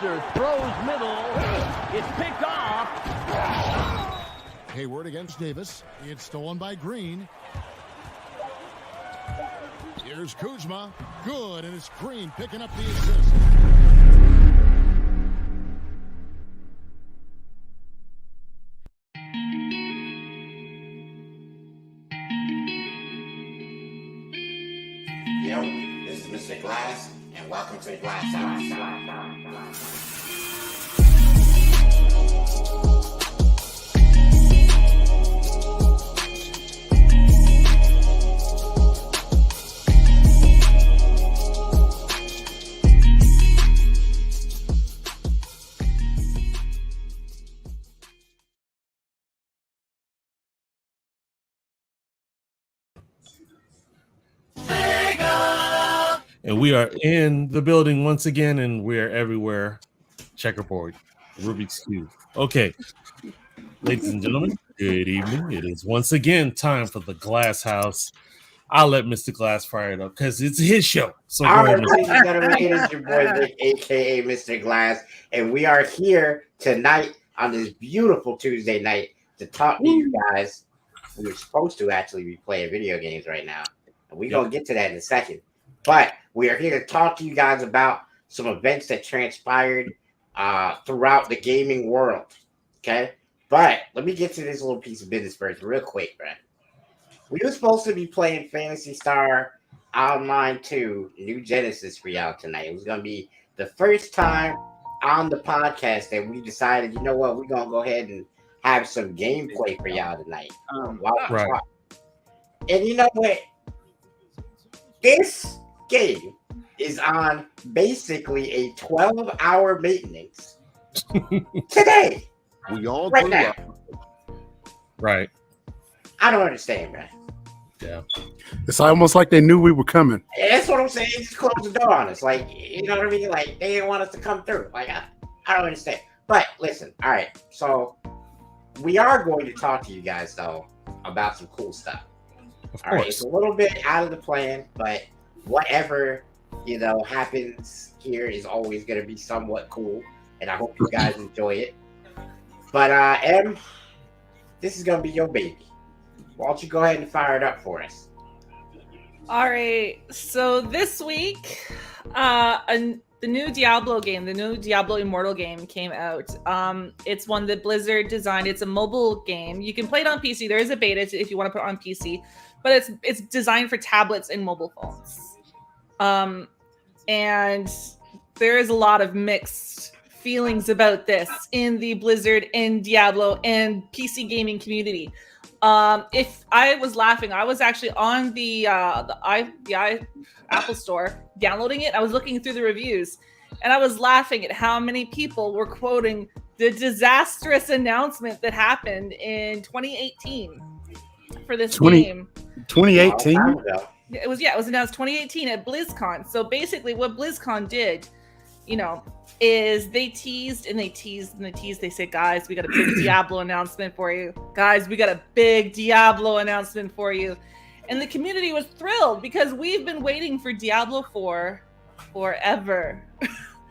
Spencer throws middle. It's picked off. Hayward against Davis. It's stolen by Green. Here's Kuzma. Good, and it's Green picking up the assist. Yo, this is Mr. Glass, and welcome to the GLASSHouse. And we are in the building once again, and we are everywhere. Checkerboard, Rubik's Cube. Okay, ladies and gentlemen, good evening. It is once again time for the Glass House. I'll let Mr. Glass fire it up because it's his show. So All right, ladies and gentlemen, it is your boy Vic, aka Mr. Glass, and we are here tonight on this beautiful Tuesday night to talk to you guys. We were supposed to actually be playing video games right now, and we're gonna get to that in a second. But we are here to talk to you guys about some events that transpired throughout the gaming world. Okay, but let me get to this little piece of business first, real quick, right? We were supposed to be playing Phantasy Star Online 2 New Genesis for y'all tonight. It was going to be the first time on the podcast that we decided, you know what, we're going to go ahead and have some gameplay for y'all tonight. Right. And you know what? This game is on basically a 12-hour maintenance today. We all Right grew now. up. Right. I don't understand, man. Yeah. It's almost like they knew we were coming. And that's what I'm saying. Just close the door on us. Like, you know what I mean? Like, they didn't want us to come through. Like, I don't understand. But listen, all right. So we are going to talk to you guys, though, about some cool stuff. Of All right. course. It's a little bit out of the plan, but whatever, you know, happens here is always going to be somewhat cool. And I hope you guys enjoy it. But, Em, this is going to be your baby. Why don't you go ahead and fire it up for us? All right. So this week, the new Diablo game, the new Diablo Immortal game came out. It's one that Blizzard designed. It's a mobile game. You can play it on PC. There is a beta if you want to put it on PC, but it's designed for tablets and mobile phones. And there is a lot of mixed feelings about this in the Blizzard and Diablo and PC gaming community. If I was laughing, I was actually on the Apple Store downloading it. I was looking through the reviews, and I was laughing at how many people were quoting the disastrous announcement that happened in 2018 for this game. 2018? It was announced 2018 at BlizzCon. So basically, what BlizzCon did, you know, is they teased and they teased and they teased. They said, guys, we got a big Diablo announcement for you. Guys, we got a big Diablo announcement for you. And the community was thrilled because we've been waiting for Diablo 4 forever.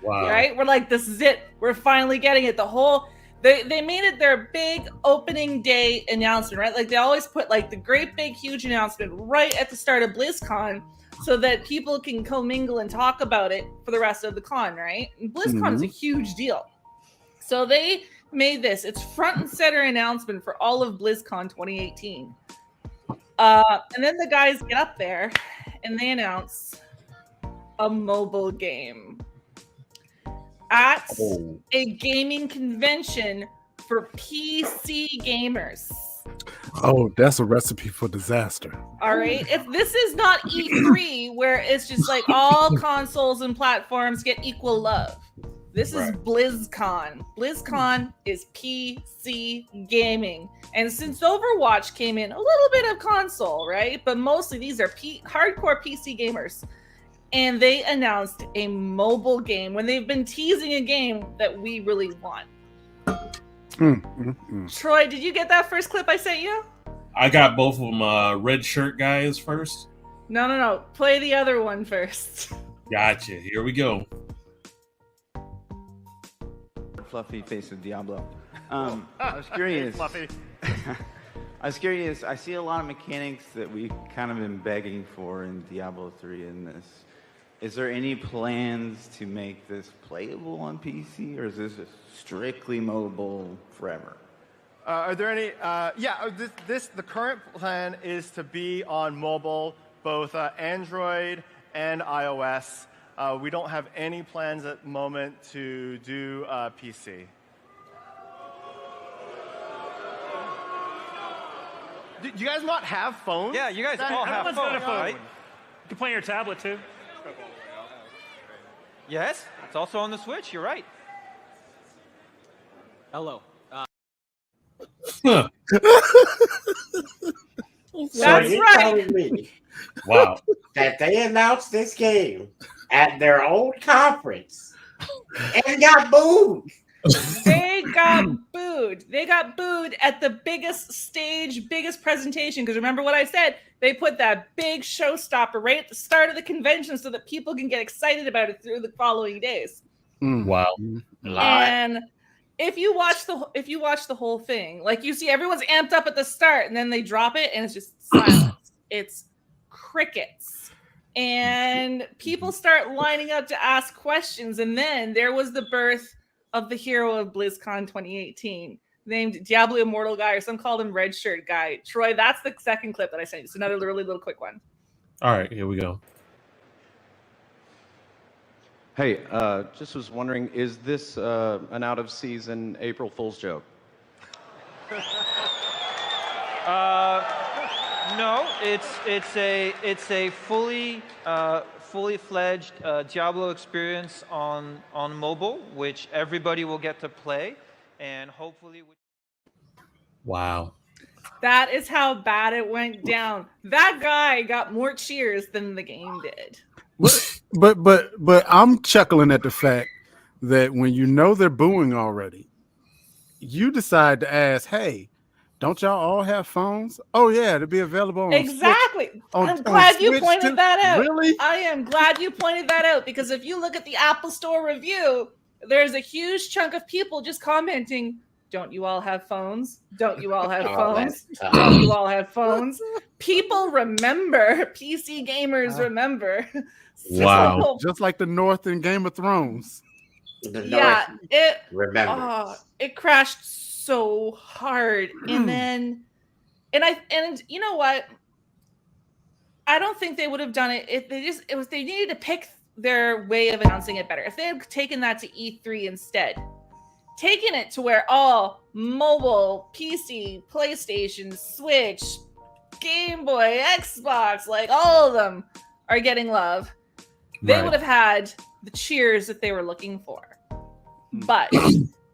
Wow. Right? We're like, this is it. We're finally getting it. They made it their big opening day announcement, right? Like they always put like the great big huge announcement right at the start of BlizzCon, so that people can commingle and talk about it for the rest of the con, right? And BlizzCon is a huge deal. So they made this. It's front and center announcement for all of BlizzCon 2018. And then the guys get up there and they announce a mobile game at a gaming convention for PC gamers. Oh, that's a recipe for disaster. All right. If this is not E3, where it's just like all consoles and platforms get equal love, this is BlizzCon. BlizzCon is PC gaming. And since Overwatch came in, a little bit of console, right? But mostly these are hardcore PC gamers. And they announced a mobile game when they've been teasing a game that we really want. Troy, did you get that first clip I sent you? I got both of them. Red shirt guys first. No. Play the other one first. Gotcha. Here we go. fluffy face of Diablo. I was curious. Fluffy. I was curious. I see a lot of mechanics that we've kind of been begging for in Diablo 3 in this. Is there any plans to make this playable on PC, or is this just strictly mobile forever? Are there any? The current plan is to be on mobile, both Android and iOS. We don't have any plans at the moment to do PC. Do you guys not have phones? Yeah, you guys all have phones, got a phone. right? You can play on your tablet too. Yes, it's also on the Switch. You're right. Hello. Huh. So you're telling me Wow. that they announced this game at their own conference and got booed. They got booed. They got booed at the biggest stage, biggest presentation. Because remember what I said? They put that big showstopper right at the start of the convention so that people can get excited about it through the following days. Wow. And if you watch the whole thing, like you see everyone's amped up at the start and then they drop it and it's just silence. It's crickets. And people start lining up to ask questions. And then there was the birth of the hero of BlizzCon 2018, named Diablo Immortal Guy, or some called him Red Shirt Guy. Troy, that's the second clip that I sent you. It's another really little quick one. All right, here we go. Hey, just was wondering, is this an out-of-season April Fool's joke? No, it's a fully fledged Diablo experience on mobile, which everybody will get to play, and hopefully. Wow. That is how bad it went down. That guy got more cheers than the game did. But I'm chuckling at the fact that when you know they're booing already, you decide to ask, "Hey, don't y'all all have phones?" Oh yeah, to be available on Exactly. Switch, I'm glad you Switch pointed too? that out. Really? I am glad you pointed that out, because if you look at the Apple Store review, there's a huge chunk of people just commenting, "Don't you all have phones? Don't you all have phones? Don't you all have phones?" People remember. PC gamers remember. Wow. Just like the North in Game of Thrones. Yeah, Remember. It crashed so hard, and you know what? I don't think they would have done it if they needed to pick their way of announcing it better. If they had taken that to E3 instead, taking it to where all mobile, PC, PlayStation, Switch, Game Boy, Xbox, like all of them are getting love, they would have had the cheers that they were looking for. But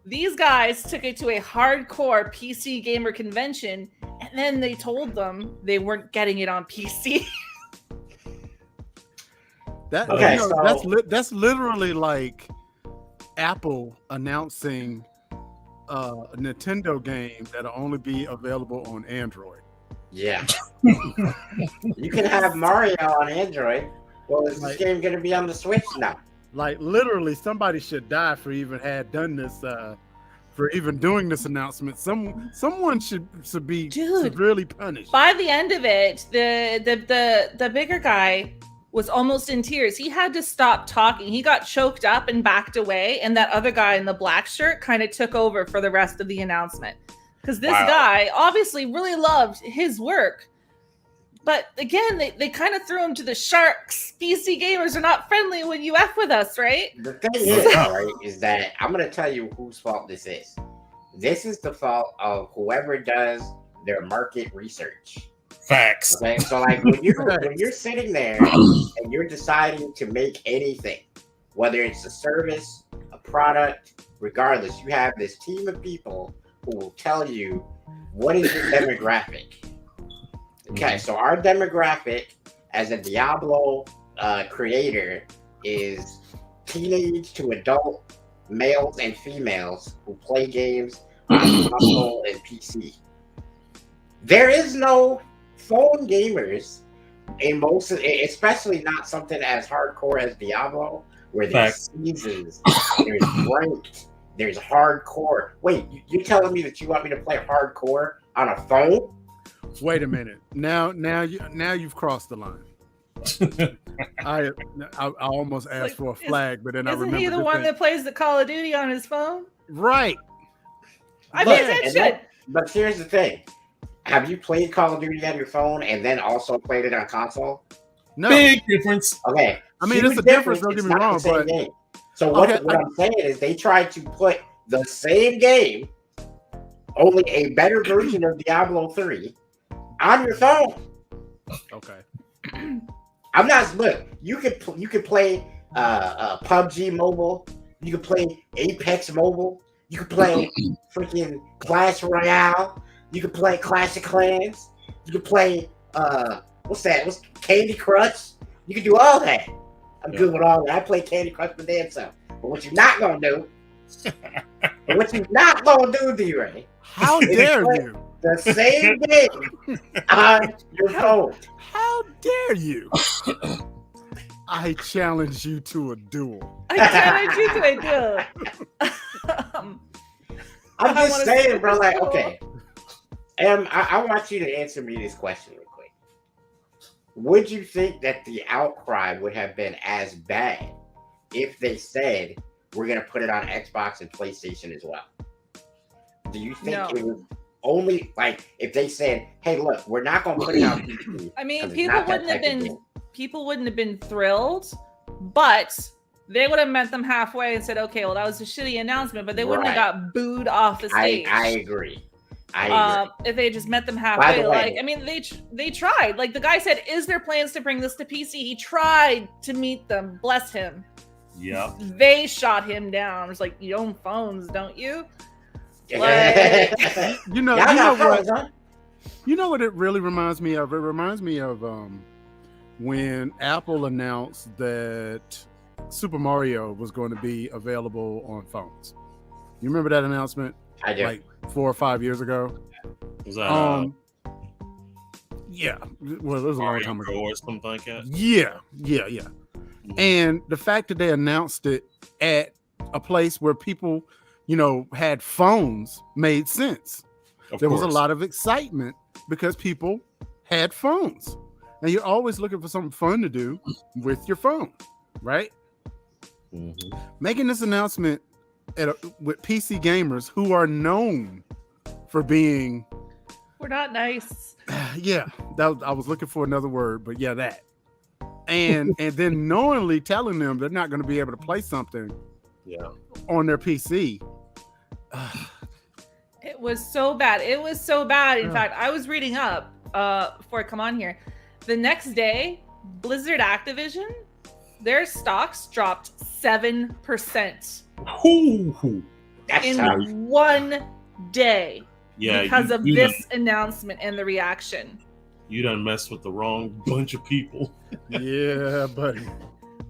these guys took it to a hardcore PC gamer convention, and then they told them they weren't getting it on PC. That's literally like Apple announcing a Nintendo game that'll only be available on Android. Yeah. You can have Mario on Android. Well, is this game going to be on the Switch now? Like literally, somebody should die for even doing this announcement. Someone should be severely punished. By the end of it, the bigger guy was almost in tears. He had to stop talking. He got choked up and backed away, and that other guy in the black shirt kind of took over for the rest of the announcement. Because this guy obviously really loved his work. But again, they kind of threw him to the sharks. PC gamers are not friendly when you F with us, right? The thing is, right, is that I'm going to tell you whose fault this is. This is the fault of whoever does their market research. Facts. Okay, so like when you're sitting there and you're deciding to make anything, whether it's a service, a product, regardless, you have this team of people who will tell you what is your demographic. Okay, so our demographic as a Diablo creator is teenage to adult males and females who play games on console and PC. There is no phone gamers in most, especially not something as hardcore as Diablo, where there's seasons, there's ranked, there's hardcore. Wait, you're telling me that you want me to play hardcore on a phone? Wait a minute. Now you've crossed the line. I almost asked for a flag, but then I remember. Isn't he the one that plays the Call of Duty on his phone? Right. I pay attention. But here's the thing: have you played Call of Duty on your phone and then also played it on console? No. Big difference. Okay. I mean, it's a difference. Don't get me wrong, but game. So what I'm saying is they tried to put the same game, only a better version of Diablo 3, on your phone. Okay. I'm not. Look, you could play PUBG Mobile. You could play Apex Mobile. You could play freaking Clash Royale. You could play Clash of Clans. You could play what's Candy Crush. You can do all that. I'm good with all that. I play Candy Crush for damn self. But what you're not gonna do, D-Ray? How dare you? The same game on your phone. How dare you? I challenge you to a duel. I challenge you to a duel. I'm just saying, bro. Like, okay. I want you to answer me this question real quick. Would you think that the outcry would have been as bad if they said we're gonna put it on Xbox and PlayStation as well? Do you think it was only like if they said, "Hey, look, we're not gonna put it on PC"? I mean, people wouldn't have been thrilled, but they would have met them halfway and said, "Okay, well, that was a shitty announcement," but they wouldn't have got booed off the stage. I agree. If they just met them halfway, I mean, they tried. Like the guy said, "Is there plans to bring this to PC?" He tried to meet them. Bless him. Yeah. They shot him down. It was like, you own phones, don't you? Like, you know what it really reminds me of? It reminds me of when Apple announced that Super Mario was going to be available on phones. You remember that announcement? I do. Like 4 or 5 years ago. Was that yeah. Well, it was a long time ago or something like that. Yeah. Mm-hmm. And the fact that they announced it at a place where people, had phones made sense. There was a lot of excitement because people had phones. And you're always looking for something fun to do with your phone, right? Mm-hmm. Making this announcement with PC gamers who are known for being... We're not nice. Yeah, I was looking for another word, but yeah, that. And then knowingly telling them they're not going to be able to play something on their PC. It was so bad. In fact, I was reading up before I come on here. The next day, Blizzard Activision, their stocks dropped 7% in one day because of this announcement and the reaction. You done messed with the wrong bunch of people. Yeah, buddy.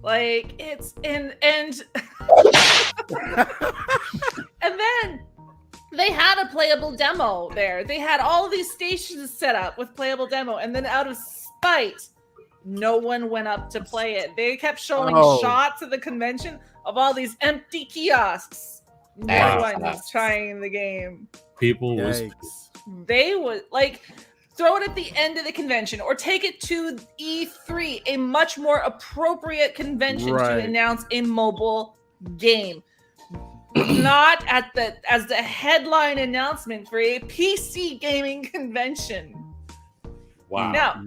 Like it's and and then they had a playable demo there. They had all these stations set up with playable demo, and then out of spite, no one went up to play it. They kept showing shots of the convention of all these empty kiosks. No one was trying the game. They would like throw it at the end of the convention or take it to E3, a much more appropriate convention to announce a mobile game. Not as the headline announcement for a PC gaming convention. Wow. Now,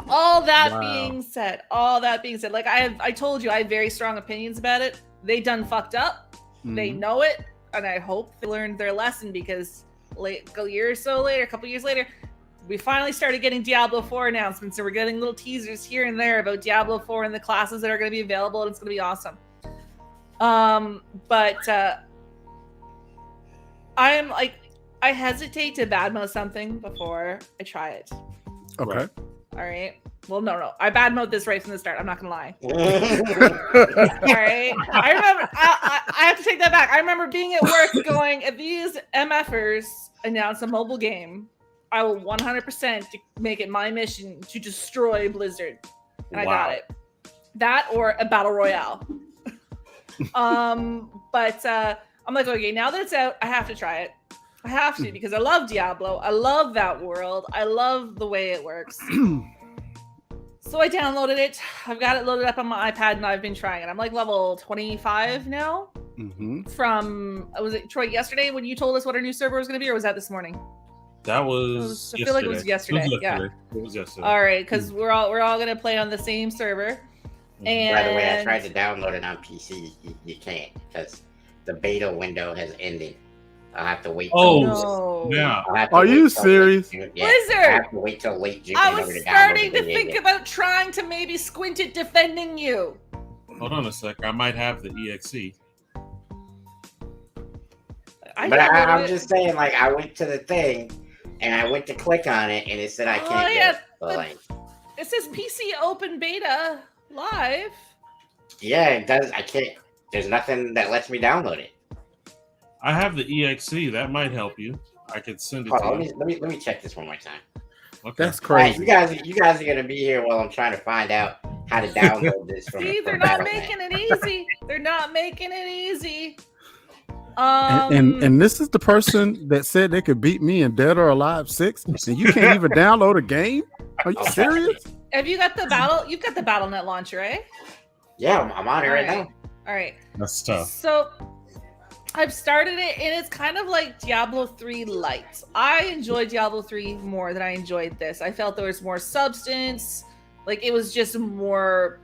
all that being said, like I told you, I have very strong opinions about it. They done fucked up. They know it, and I hope they learned their lesson because a couple years later, we finally started getting Diablo 4 announcements, and we're getting little teasers here and there about Diablo 4 and the classes that are going to be available, and it's going to be awesome. But I hesitate to badmouth something before I try it. Okay. All right. Well, no. I badmouthed this right from the start. I'm not gonna lie. All right. I remember. I have to take that back. I remember being at work going, if these MFers announce a mobile game, I will 100% make it my mission to destroy Blizzard, and I got it. That or a battle royale. But I'm like, okay, now that it's out, I have to try it. I have to because I love Diablo. I love that world. I love the way it works. So I downloaded it. I've got it loaded up on my iPad and I've been trying it. I'm like level 25 now. From, was it Troy yesterday when you told us what our new server was going to be, or was that this morning? That was I feel like it was yesterday. Yeah. It was yesterday. All right, because we're all going to play on the same server. And by the way, I tried to download it on PC. You can't because the beta window has ended. I'll have to wait. Yeah. Are you serious? Yeah, Blizzard! I have to wait till late June. I was starting to think about trying to maybe squint at defending you. Hold on a sec. I might have the EXE. I'm just saying, like, I went to the thing and I went to click on it and it said I can't get it. So, like, it says PC open beta live. Yeah, it does. I can't. There's nothing that lets me download it. I have the EXE. That might help you. I could send it Hold to on, you. let me check this one more time. Okay. That's crazy. You guys are gonna be here while I'm trying to find out how to download this from. See, they're not making it easy. They're not making it easy. And this is the person that said they could beat me in Dead or Alive 6, and you can't even download a game? Are you serious? Have you got the battle? You've got the BattleNet launcher, right? Yeah, I'm on it right now. All right. That's tough. So I've started it, and it's kind of like Diablo 3 Lite. I enjoyed Diablo 3 more than I enjoyed this. I felt there was more substance. Like, it was just more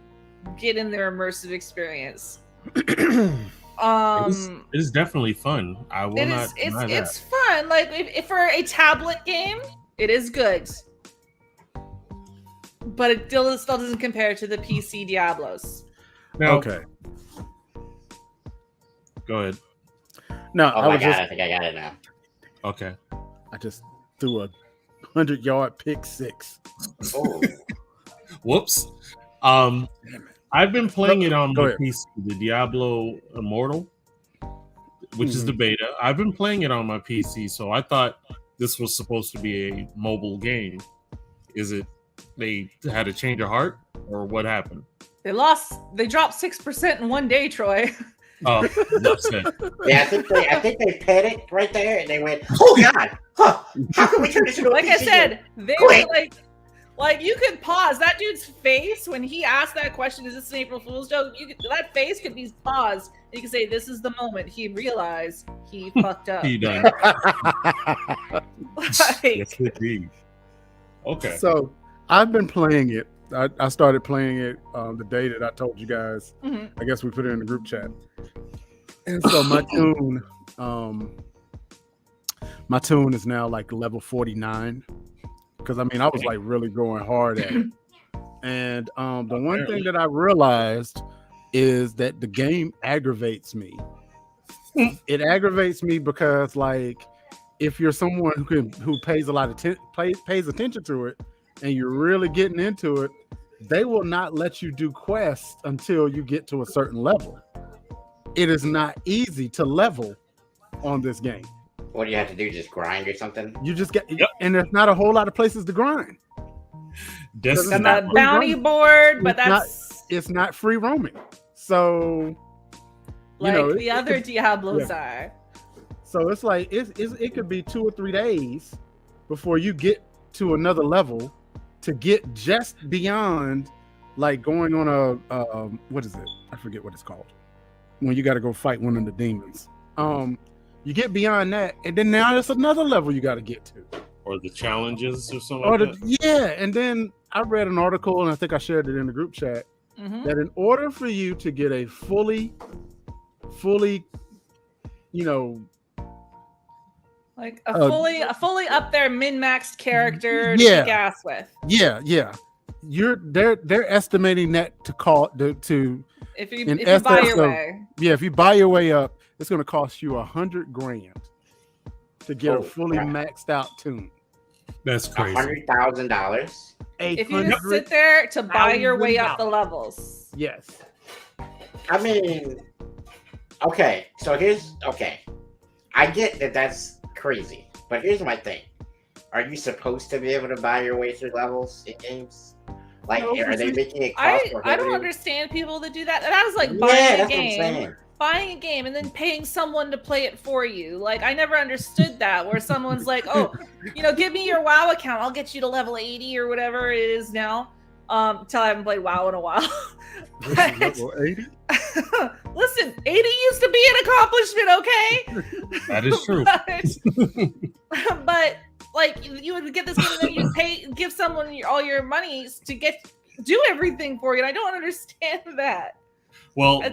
get in their immersive experience. It is definitely fun. I will not deny that. It's fun. Like, if for a tablet game, it is good. But it still doesn't compare to the PC Diablos. Now, Okay. Go ahead. No, Oh my god, I think I got it now. Okay. I just threw a 100-yard pick six. Oh. Whoops. I've been playing it on Go my ahead. PC, the Diablo Immortal, which is the beta. I've been playing it on my PC, so I thought this was supposed to be a mobile game. Is it they had a change of heart, or what happened? They dropped 6% in one day, Troy. Oh, I'm upset. Yeah, I think they pet it right there, and they went, "Oh God, huh? How can we turn this into a Like I PC said, game? they Quick." were like you could pause that dude's face when he asked that question. Is this an April Fool's joke? That face could be paused. And you can say, "This is the moment he realized he fucked up." He done. Yes, indeed. Okay. So I've been playing it. I started playing it the day that I told you guys. Mhm. I guess we put it in the group chat. And so my tune is now like level 49. Because I mean, I was like really going hard at it. And the one thing that I realized is that the game aggravates me. It aggravates me because, like, if you're someone who pays a lot of pays attention to it, and you're really getting into it, they will not let you do quests until you get to a certain level. It is not easy to level on this game. What do you have to do? Just grind or something? You just get, and there's not a whole lot of places to grind. It's not a bounty board, but it's not free roaming. So, like the other Diablos are. So it's like it could be 2 or 3 days before you get to another level to get just beyond, like going on a what is it? I forget what it's called. When you got to go fight one of the demons. You get beyond that, and then now there's another level you got to get to. Or the challenges or something like that. Yeah, and then I read an article, and I think I shared it in the group chat, that in order for you to get a fully, like a fully up there min-maxed character to kick ass with. Yeah. They're estimating that to if you buy your way. Yeah, if you buy your way up, it's going to cost you $100,000 to get a fully maxed out tune. That's crazy. $100,000. If you just sit there to buy your way up the levels. Yes. I mean, okay. So I get that that's crazy, but here's my thing: are you supposed to be able to buy your way through levels in games? Like, are they making it cost I don't understand people that do that. That is like buying that's a what I'm game. saying. buying a game and then paying someone to play it for you. Like, I never understood that, where someone's like, oh, give me your WoW account. I'll get you to level 80 or whatever it is now. Till I haven't played WoW in a while. Level 80? Listen, 80 used to be an accomplishment, okay? That is true. But like, you would get this game and then you give someone all your money to do everything for you. And I don't understand that. Well,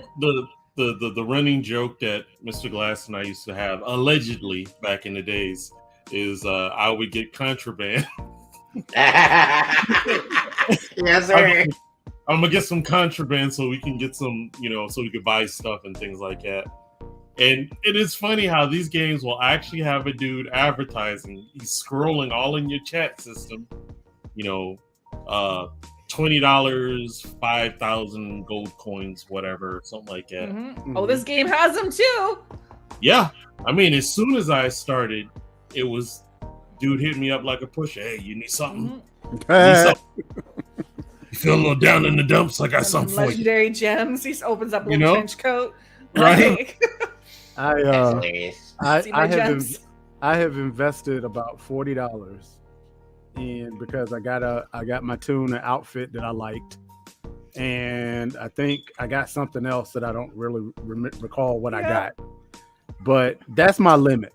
the running joke that Mr. Glass and I used to have, allegedly back in the days, is I would get contraband. Yes, sir. I'm gonna get some contraband so we can get some, so we could buy stuff and things like that. And it is funny how these games will actually have a dude advertising. He's scrolling all in your chat system, $20, 5,000 gold coins, whatever, something like that. Mm-hmm. Oh, this game has them too. Yeah, I mean, as soon as I started, it was dude hit me up like a pusher. Hey, you need something? You feel a little down in the dumps? I got something for you. Legendary gems. He opens up a little trench coat. Right? I have invested about $40 in, because I got my tune an outfit that I liked, and I think I got something else that I don't really recall what I got. But that's my limit.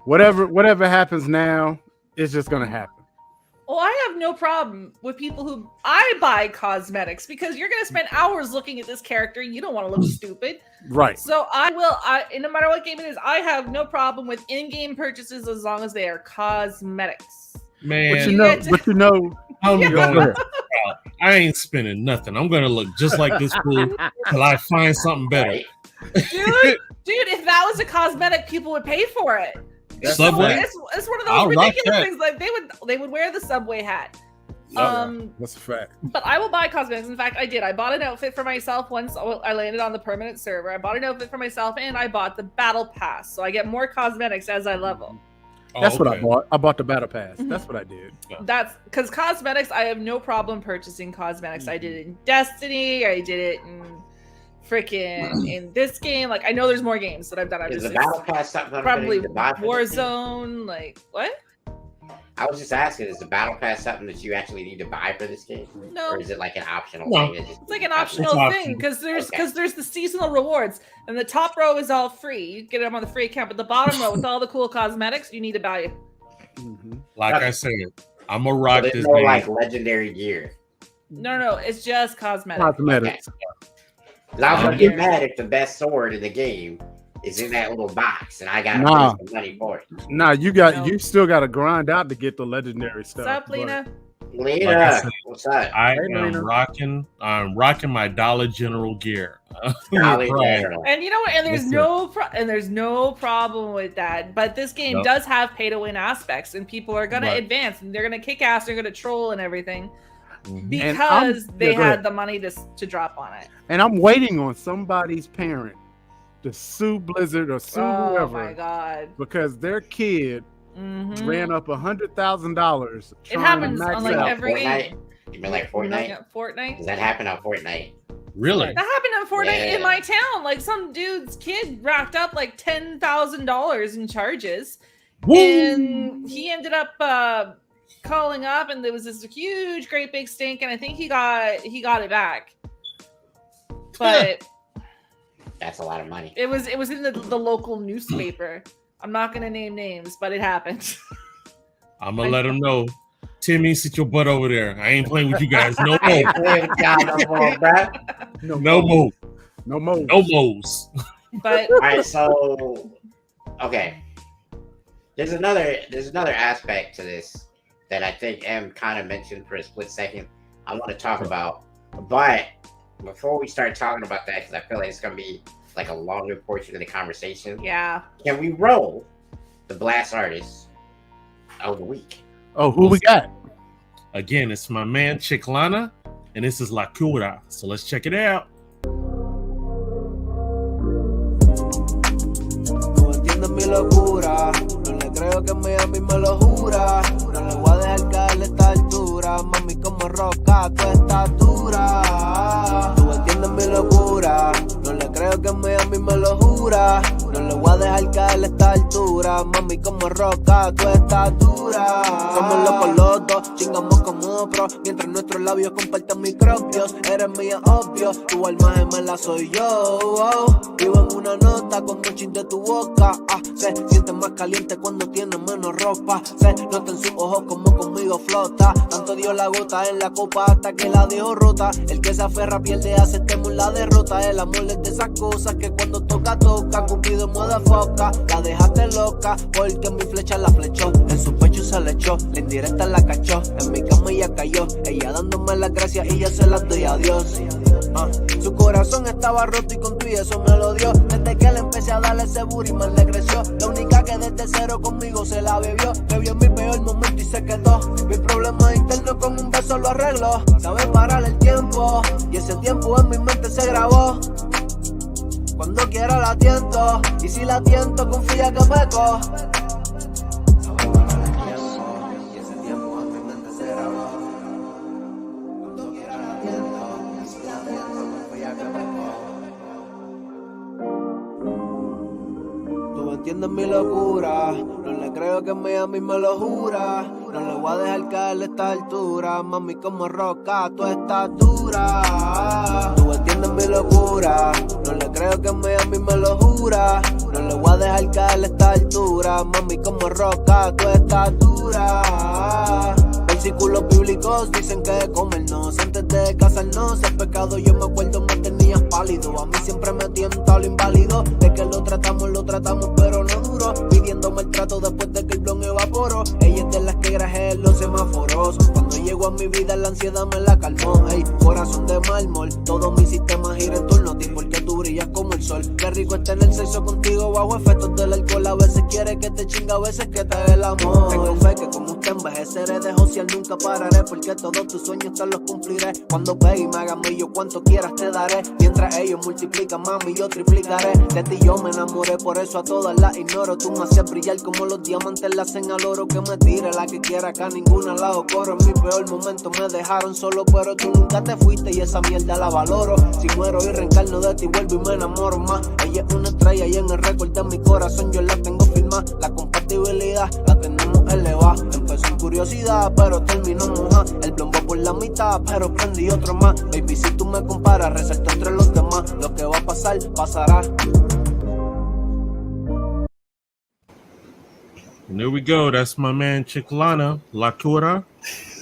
Whatever happens now, it's just gonna happen. Well, I have no problem with people who I buy cosmetics, because you're going to spend hours looking at this character. You don't want to look stupid. Right. So no matter what game it is, I have no problem with in-game purchases as long as they are cosmetics. Man, I'm going. I ain't spending nothing. I'm going to look just like this fool till I find something better. Dude, if that was a cosmetic, people would pay for it. Subway? It's one of those ridiculous things. Like they would wear the Subway hat. That's a fact. But I will buy cosmetics. In fact, I did. I bought an outfit for myself once I landed on the permanent server. I bought an outfit for myself, and I bought the battle pass, so I get more cosmetics as I level. That's what I bought. I bought the battle pass. That's what I did. That's because cosmetics, I have no problem purchasing cosmetics. I did it in Destiny. I did it in in this game. Like, I know there's more games that I've done. Is the battle pass something probably Warzone? Like, what? I was just asking, is the battle pass something that you actually need to buy for this game? No. Or is it like an optional thing? It's like an optional thing, because there's the seasonal rewards, and the top row is all free. You get them on the free account, but the bottom row with all the cool cosmetics, you need to buy it. Like I said, I'm gonna rock this game. Like legendary gear. No, it's just cosmetics. Cosmetics. Okay. I'm gonna get mad if the best sword in the game is in that little box, and I gotta pay some money for it. You still gotta grind out to get the legendary stuff. What's up, Lena? Lena, what's up? I'm rocking my Dollar General gear. Dollar General. And you know what? And there's no problem with that. But this game does have pay to win aspects, and people are gonna advance, and they're gonna kick ass, they're gonna troll and everything. Because they had the money to drop on it. And I'm waiting on somebody's parent to sue Blizzard or sue whoever. Oh my god! Because their kid ran up $100,000. It happens on like every game. You mean like Fortnite? Fortnite? Does that happen on Fortnite? Really? That happened on Fortnite in my town. Like, some dude's kid racked up like $10,000 in charges, and he ended up calling up, and there was this huge, great big stink, and I think he got it back. But that's a lot of money. It was in the local newspaper. I'm not gonna name names, but it happened. I'm gonna let him know. Timmy, sit your butt over there. I ain't playing with you guys. No more. No more. No mo's. But all right, so okay. There's another aspect to this that I think M kind of mentioned for a split second. I want to talk about, but before we start talking about that, because I feel like it's gonna be like a longer portion of the conversation. Yeah. Can we roll the Blast Artist of the Week? Oh, who we got? Again, it's my man Chiclana, and this is La Cura. So let's check it out. No entiendes mi locura, no le creo que a mí me lo jura. No le voy a dejar caerle esta altura, mami como roca tu estatura. Tú entiendes mi locura, no le creo que a mí me lo jura. No le voy a dejar caer a esta altura. Mami, como roca, tu estatura. Somos locos los dos, chingamos como pros. Mientras nuestros labios comparten microbios. Eres mía, obvio, tu alma gemela soy yo. Vivo en una nota con un chin de tu boca. Se siente más caliente cuando tiene menos ropa. Se nota en sus ojos como conmigo flota. Tanto dio la gota en la copa hasta que la dejó rota. El que se aferra pierde, aceptemos la derrota. El amor es de esas cosas que cuando toca, toca. Cupido mueve foca, la dejaste loca. Porque mi flecha la flechó, en su pecho se le echó. La indirecta la cachó, en mi cama ella cayó. Ella dándome las gracias y yo se las doy a Dios. Su corazón estaba roto y con tu y eso me lo dio. Desde que le empecé a darle ese booty más le creció. La única que desde cero conmigo se la bebió. Me vio en mi peor momento y se quedó. Mi problema interno con un beso lo arreglo. Sabe parar el tiempo y ese tiempo en mi mente se grabó. Cuando quiera la tiento y si la tiento confía que peco. Sabe parar el tiempo y ese tiempo en mi mente se grabó. Cuando quiera la tiento y si la tiento confía que peco. Tú entiendes mi locura, no le creo que a mí me lo jura. No le voy a dejar caer a esta altura. Mami, como roca, tu estatura. Tú entiendes mi locura, no le creo que a mí me lo jura. No le voy a dejar caer a esta altura. Mami, como roca, tu estatura. Versículos bíblicos dicen que comernos antes de casarnos es pecado. Yo me acuerdo me tenías pálido. A mí siempre me tienta lo inválido. De que lo tratamos, pero no duró. Pidiéndome el trato después de que el blon evaporó. Ella es de las que grajé en los semáforos. Cuando llegó a mi vida la ansiedad me la calmó. Ey, corazón de mármol, todo mi sistema gira en torno a ti porque tú brillas como el sol. Qué rico es tener sexo contigo bajo efectos del alcohol. A veces quiere que te chinga, a veces que te dé el amor. Tengo fe que como usted envejeceré de social nunca pararé. Porque todos tus sueños te los cumpliré. Cuando pegue y me haga yo cuanto quieras te daré. Mientras ellos multiplican, mami, yo triplicaré. De ti yo me enamoré, por eso a todas las ignoro. Tú me haces brillar como los diamantes la hacen al oro. Que me tire la que quiera, acá ninguna la ocurre. En mi peor momento me dejaron solo, pero tú nunca te fuiste y esa mierda la valoro. Si muero y reencarno de ti vuelvo y me enamoro más. Ella es una estrella y en el récord de mi corazón yo la tengo firmada. La compatibilidad la tenemos elevada. Empezó en curiosidad, pero terminó moja. El blombo por la mitad, pero prendí otro más. Baby, si tú me comparas, resalto entre los demás. Lo que va a pasar, pasará. And there we go. That's my man Chiclana La Cura.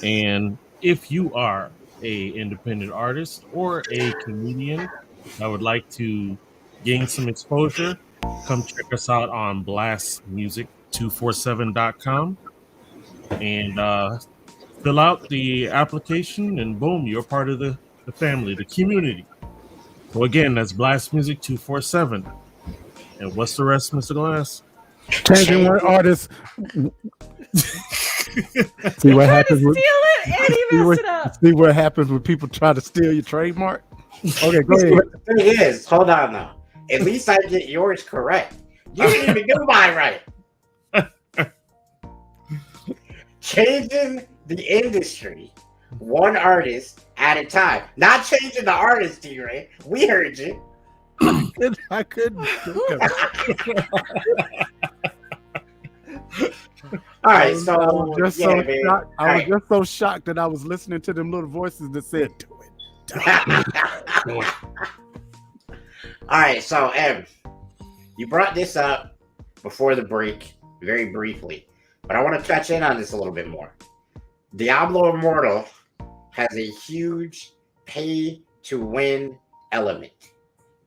And if you are a independent artist or a comedian that would like to gain some exposure, come check us out on blastmusic247.com and fill out the application, and boom, you're part of the family, the community. So again, that's blastmusic247. And what's the rest, Mr. Glass? Changing one artist. See what happens with steal it and he messed it up. See what happens when people try to steal your trademark. Okay, go ahead. The thing is, hold on now. At least I get yours correct. You didn't even do mine right. Changing the industry, one artist at a time. Not changing the artist, D-Ray. We heard you. I couldn't. All right, so I was just yeah, so man. shocked. I All was right. just so shocked that I was listening to them little voices that said, "Do it." Do it. All right, so Em, you brought this up before the break, very briefly, but I want to touch in on this a little bit more. Diablo Immortal has a huge pay-to-win element.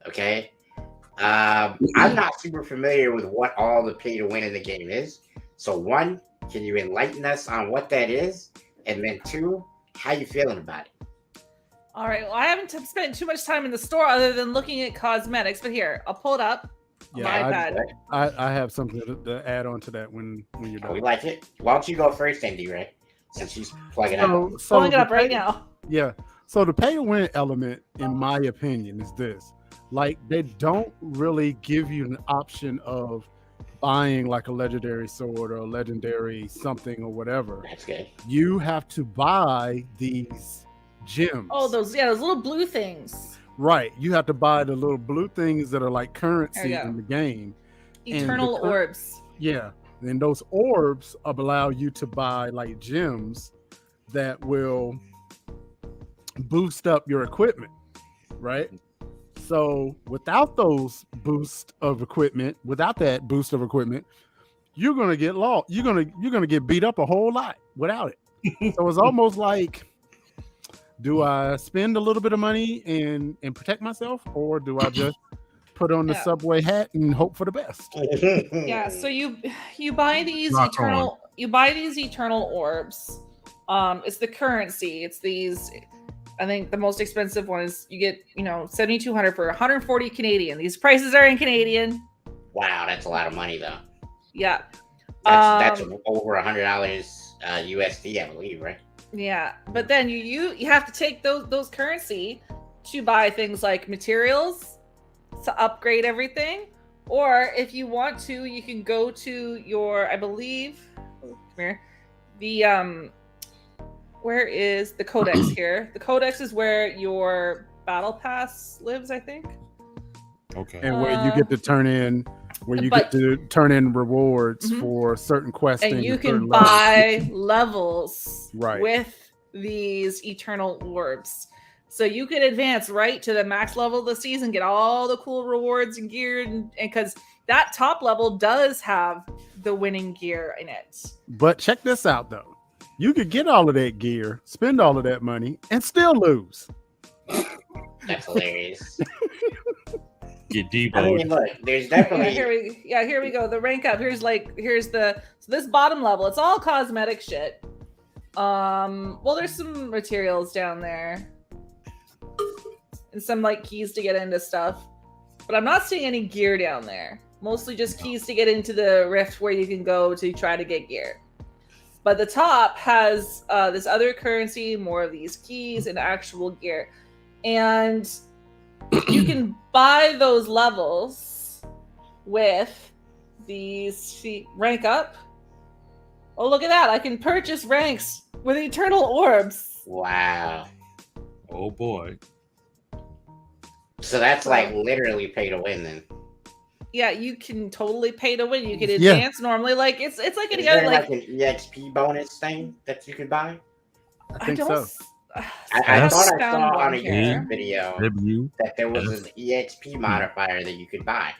Okay, I'm not super familiar with what all the pay-to-win in the game is. So one, can you enlighten us on what that is? And then two, how you feeling about it? All right. Well, I haven't spent too much time in the store other than looking at cosmetics. But here, I'll pull it up on my iPad. I have something to add on to that when you're done. We like it. Why don't you go first, then, D-Ray, since she's plugging up. Pulling it up right now. Yeah. So the pay to win element, in my opinion, is this. Like, they don't really give you an option of buying like a legendary sword or a legendary something or whatever. That's good. You have to buy these gems. Oh, those little blue things. Right. You have to buy the little blue things that are like currency There you go. in the game. Eternal orbs. Yeah. And those orbs allow you to buy like gems that will boost up your equipment. Right. So without those boost of equipment, you're gonna get lost. You're gonna get beat up a whole lot without it. So it's almost like, do I spend a little bit of money and protect myself, or do I just put on the subway hat and hope for the best? Yeah, so you buy these eternal orbs. It's the currency. It's these. I think the most expensive one is you get 7,200 for 140 Canadian. These prices are in Canadian. Wow, that's a lot of money though. Yeah, that's over $100 USD, I believe, right? Yeah, but then you have to take those currency to buy things like materials to upgrade everything, or if you want to, you can go to your, I believe, where is the codex here? The codex is where your battle pass lives, I think. Okay. And where you get to turn in rewards for certain quests. And you can buy levels with these eternal orbs. So you can advance right to the max level of the season, get all the cool rewards and gear, and because that top level does have the winning gear in it. But check this out though. You could get all of that gear, spend all of that money, and still lose. That's hilarious. Get deep. I mean, look, there's definitely here we go. The rank up. Here's this bottom level. It's all cosmetic shit. Well, there's some materials down there. And some like keys to get into stuff. But I'm not seeing any gear down there. Mostly just keys to get into the rift where you can go to try to get gear. But the top has this other currency, more of these keys, and actual gear. And you can buy those levels with these rank up. Oh, look at that. I can purchase ranks with eternal orbs. Wow. Oh, boy. So that's like literally pay to win then. Yeah, you can totally pay to win. You can advance normally. Like it's like any other like an EXP bonus thing that you could buy. I think so. I thought I saw on a YouTube video that there was an EXP modifier that you could buy.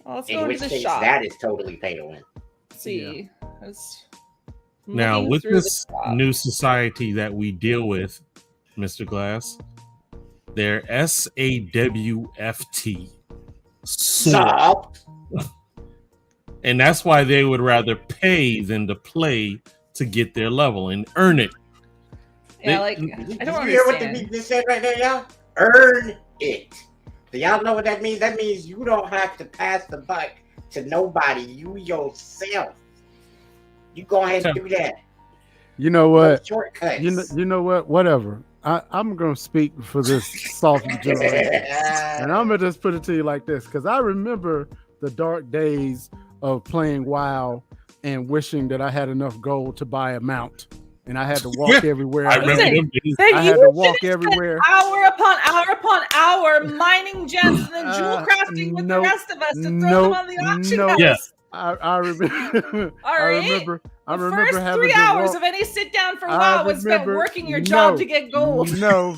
Well, let's in go which to the case, shop. that is totally pay to win. Let's see. Now, with this new society that we deal with, Mr. Glass, they're SAWFT. And that's why they would rather pay than to play to get their level and earn it. Yeah, I don't understand. You hear what the just said right there, y'all? Earn it. Do y'all know what that means? That means you don't have to pass the buck to nobody. You yourself. You go ahead and do that. You know what? No shortcuts. You know what? Whatever. I'm going to speak for this soft generation. And I'm going to just put it to you like this, because I remember the dark days of playing WoW and wishing that I had enough gold to buy a mount. And I had to walk everywhere. I remember them days. I had to walk everywhere. Hour upon hour mining gems and then jewel crafting with the rest of us to throw them on the auction house. Yes. I remember. All right. I remember first having 3 to hours walk. of any sit down for WoW was spent working your job to get gold. No.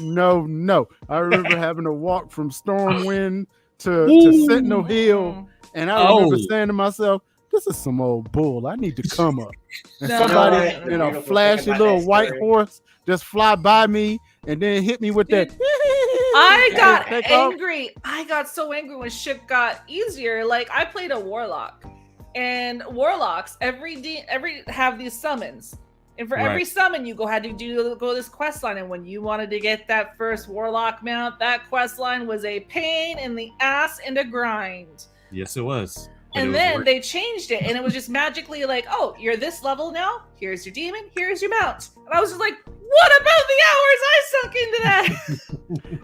I remember having to walk from Stormwind to Sentinel Hill, and I remember saying to myself, "This is some old bull. I need to come up." And somebody in a flashy little white horse just fly by me and then hit me with that. I got angry. I got so angry when shit got easier. Like I played a warlock. And warlocks every have these summons, and for every summon you had to go this quest line. And when you wanted to get that first warlock mount, that quest line was a pain in the ass and a grind. Yes, it was. And then they changed it, and it was just magically like, oh, you're this level now. Here's your demon. Here's your mount. And I was just like, what about the hours I sunk into that?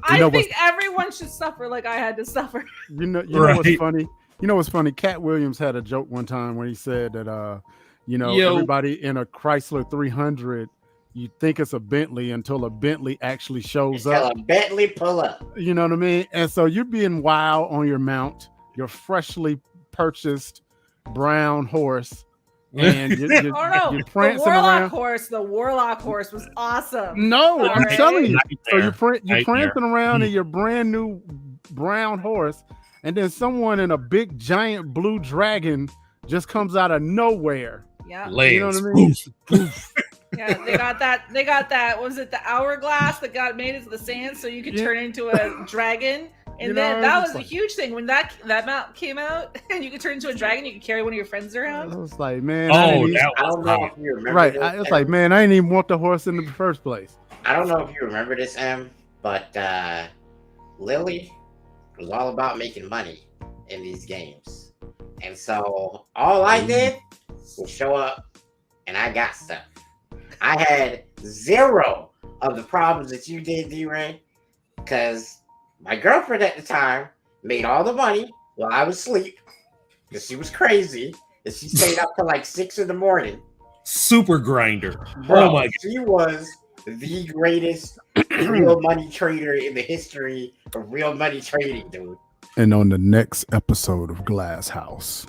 I think everyone should suffer like I had to suffer. You know what's funny? You know what's funny? Cat Williams had a joke one time where he said that, everybody in a Chrysler 300 you think it's a Bentley until a Bentley actually shows Until up. a Bentley pull up. You know what I mean? And so you're being wild on your mount, your freshly purchased brown horse, and you're The prancing Warlock around. horse. The Warlock horse was awesome. No, All I'm right. telling you. So Nightmare. you're prancing around in your brand new brown horse, and then someone in a big giant blue dragon just comes out of nowhere. Yeah. You know what I mean? Yeah, they got that. Was it the hourglass that got made into the sand so you could turn into a dragon? And You then know, that it's was a huge thing when that mount came out, and you could turn into a dragon. You could carry one of your friends around. I was like, man, Oh, I didn't even- that I was don't know hot. if you remember right. this, It's like, man, I didn't even want the horse in the first place. I don't know if you remember this, M, but Lily was all about making money in these games. And so all I did was show up and I got stuff. I had zero of the problems that you did, D-Ray, because my girlfriend at the time made all the money while I was asleep because she was crazy and she stayed up till like 6 in the morning. Super grinder. Bro, Oh my god. she was the greatest real money trader in the history of real money trading, dude. And on the next episode of Glass House,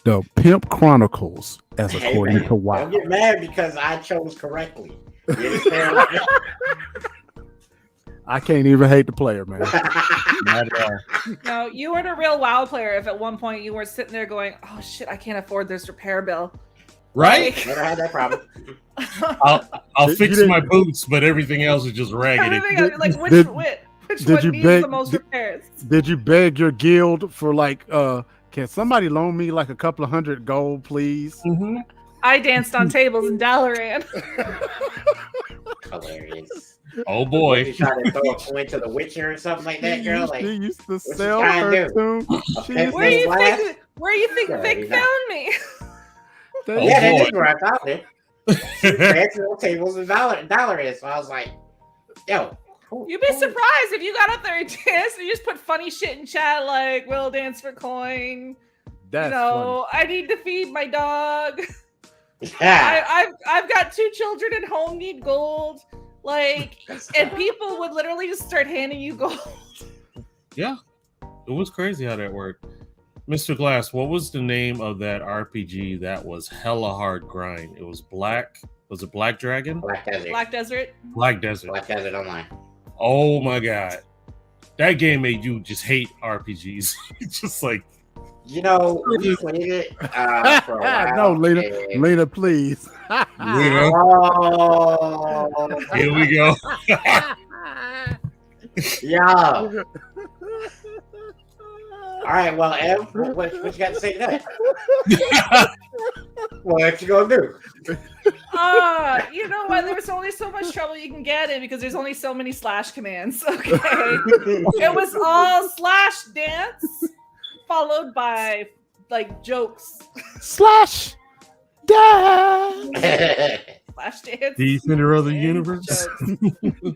the Pimp Chronicles, as Hey, according man, to don't Wild. get mad because I chose correctly. You understand? I can't even hate the player, man. Not at all. No, you weren't a real WoW player if at one point you were sitting there going, "Oh shit, I can't afford this repair bill." Right? Never had that problem. I'll You fix didn't- my boots, but everything else is just raggedy. Everything else, like which Did- which did one you needs beg- the most did- repairs? Did you beg your guild for like, can somebody loan me like a couple of $100 gold, please? Mm-hmm. I danced on tables in Dalaran. Hilarious. Oh You boy. try to throw a coin to the Witcher or something like that, girl. Like, She used to she sell trying her to tune. She pimp used Where you Glass? think? Where you think Yeah, Vic you know. found me? to- Oh, yeah, that boy. is where I found it. Dancing on tables and dollar is. So I was like, yo. You'd be surprised if you got up there and danced and you just put funny shit in chat like "We'll dance for coin." That's I need to feed my dog. Yeah. I've got 2 children at home need gold. Like, and people would literally just start handing you gold. Yeah. It was crazy how that worked. Mr. Glass, what was the name of that RPG that was hella hard grind? It was Black. Was it Black Dragon? Black Desert. Black Desert. Black Desert. Black Desert Online. Oh my god. That game made you just hate RPGs. Just like, You know, we played it for a while. No, Lena, and- Lena, please. Lena, Oh, here we go. yeah. All right, well, Ev, what you got to say to that? What you gonna do? You know what? There's only so much trouble you can get in because there's only so many slash commands. Okay. It was all slash dance followed by like jokes. Slash dance. Slash dance. Defender of the and universe. jokes.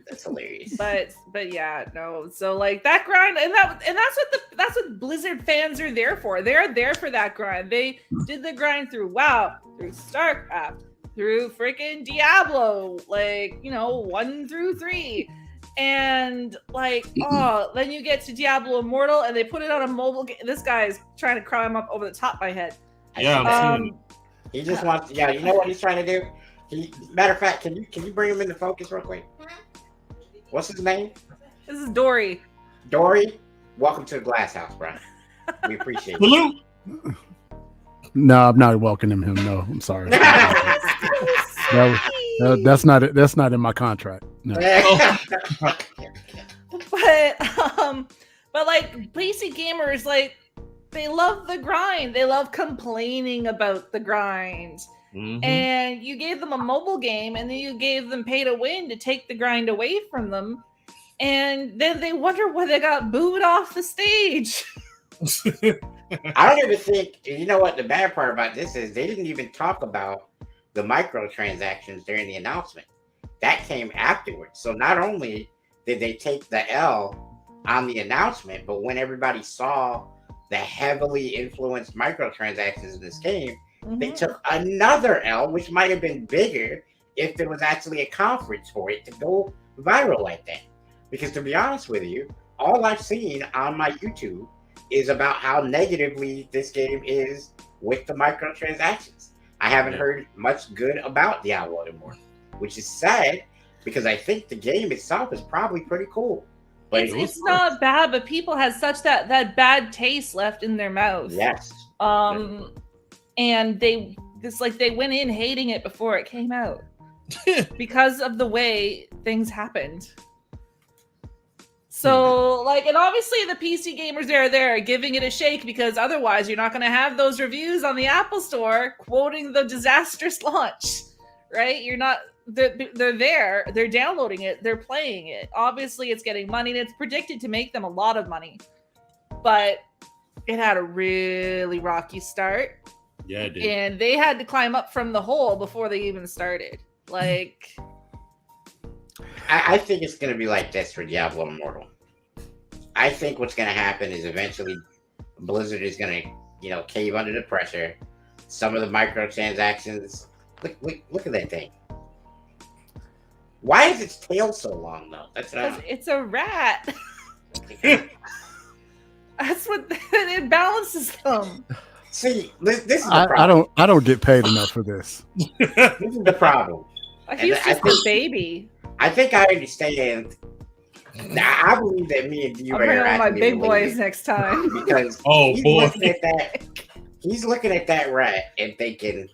That's hilarious. But yeah, no. So like that grind, and that's what Blizzard fans are there for. They're there for that grind. They did the grind through WoW, through StarCraft, through freaking Diablo, 1 through 3. And then you get to Diablo Immortal and they put it on a mobile game. This guy is trying to climb up over the top of my head. Yeah, I'm seeing He just wants. Yeah, you know what he's trying to do. Matter of fact, can you bring him into focus real quick? What's his name? This is Dory. Dory. Welcome to the Glass House, bro. We appreciate it. Salute. No, I'm not welcoming him. No, I'm sorry. That's not it. That's not in my contract. No. But like PC gamers, like they love the grind. They love complaining about the grind. Mhm. And you gave them a mobile game, and then you gave them pay to win to take the grind away from them. And then they wonder why they got booed off the stage. I don't even think. You know what the bad part about this is? They didn't even talk about the microtransactions during the announcement. That came afterwards. So not only did they take the L on the announcement, but when everybody saw the heavily influenced microtransactions in this game, they took another L, which might have been bigger, if there was actually a conference for it to go viral like that. Because to be honest with you, all I've seen on my YouTube is about how negatively this game is with the microtransactions. I haven't heard much good about Diablo anymore, which is sad because I think the game itself is probably pretty cool. But it's not bad, but people had such that bad taste left in their mouth. Yes. And they went in hating it before it came out because of the way things happened. So, and obviously the PC gamers are there giving it a shake because otherwise you're not going to have those reviews on the Apple Store quoting the disastrous launch, right? You're not. They're there. They're downloading it. They're playing it. Obviously, it's getting money, and it's predicted to make them a lot of money. But it had a really rocky start. Yeah, it did. And they had to climb up from the hole before they even started. I think it's going to be like this for Diablo Immortal. I think what's going to happen is eventually Blizzard is going to, cave under the pressure. Some of the microtransactions. Look at that thing. Why is its tail so long, though? Because it's a rat. That's what it balances them. See, this is the problem. I don't get paid enough for this. This is the problem. He's just a baby. I think I understand. I believe that me and you are bring on my big boys next time because he's looking at that rat and thinking,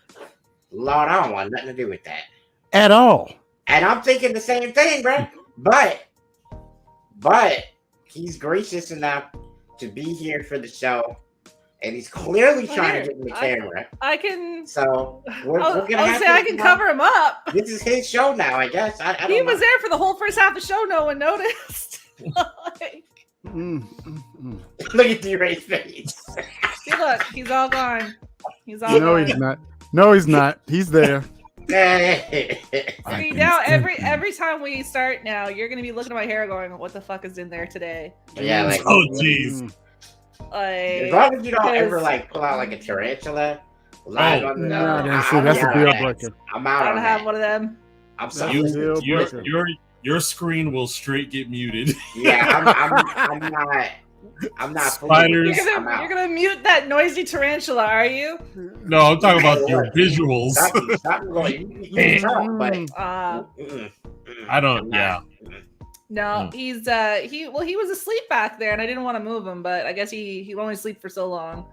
"Lord, I don't want nothing to do with that at all." And I'm thinking the same thing, bro. But he's gracious enough to be here for the show, and he's clearly trying to get in the camera. I can. So we're gonna have I can cover him up. This is his show now, I guess. He was there for the whole first half of the show. No one noticed. Look at D-Ray's face. See, look, he's all gone. He's all. No, he's not. No, he's not. He's there. See, now every time we start now, you're gonna be looking at my hair going, "What the fuck is in there today?" Yeah, oh jeez. As long as you don't ever pull out a tarantula live on the that's a deal breaker. I'm out. I don't have one of them. I'm sorry. Your screen will straight get muted. Yeah, I'm not. Spiders. You're gonna mute that noisy tarantula, are you? No, I'm talking about your visuals. I don't. Yeah. No, he was asleep back there, and I didn't want to move him, but I guess he only sleep for so long.